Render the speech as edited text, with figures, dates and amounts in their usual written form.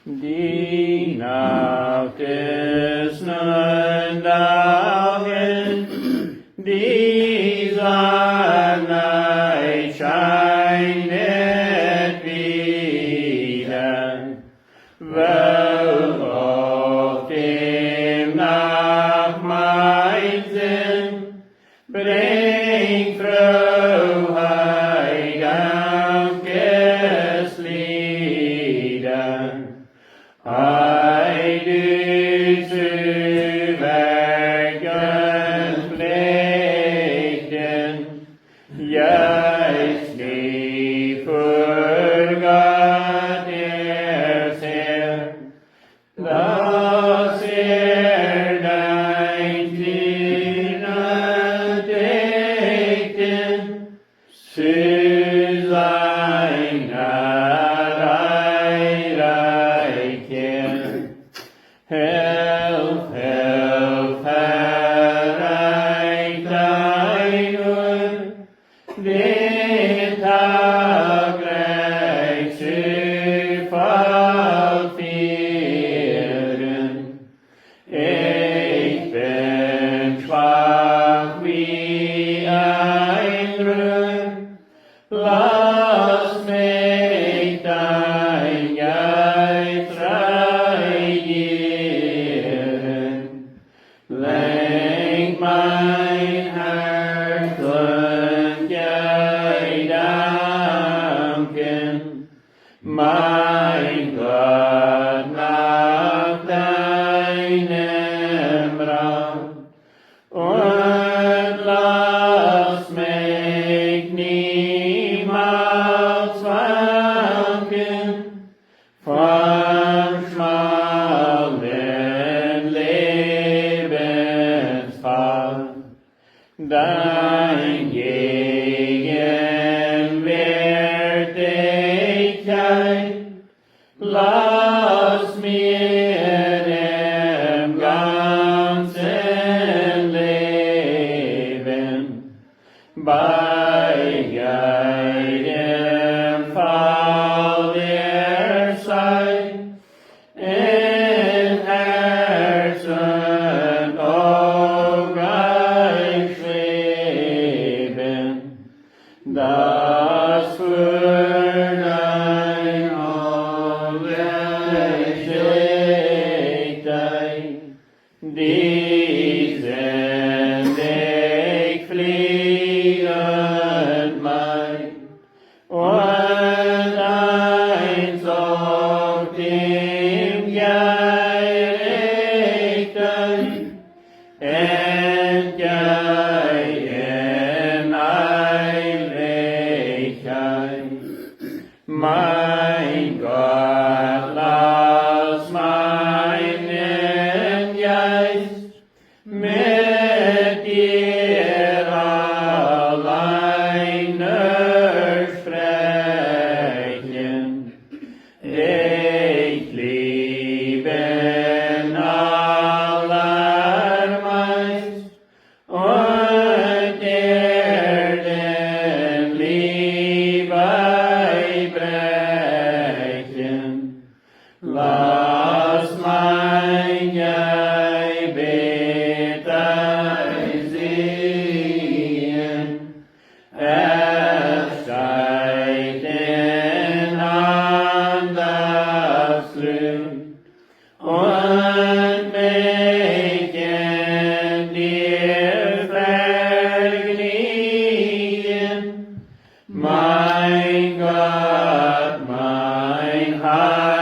Die Nacht ist nun dahin, die Sonne scheinet wieder, wo auf dem Nacht mein Sinn bringt Froheit, Dankeslieder. I do zu Werken pflichten, juist die voor Gott erzählt, dass dein Diener deckten, zu seiner Help, help, erreich dein Ohr, den Tag recht zu vollführen. Ich bin schwach wie ein Röhr, lass mich dein Geist regieren. Lenk mein Herz und dir danken, mein Gott, nach deinem Rat. Und lass mich niemals wanken vom schmalen Lebenspfad. Dein Gegenwärtigkeit, lass mir im ganzen Leben bei jedem Fall der Zeit in Herz und Augen schweben, das für dein Augenlicht diesen Weg fliehend mein, und eins auf dem Gerichten entgegen Eilichkeit. Mein Gott, lass meinen Geist mit dir allein nur sprechen. Ich liebe allermeist und den Liebe brechen. Lass mein Gebet sehen, es steigt in Andachtslust und mich in dir vergnügen. Mein Gott, mein Heil,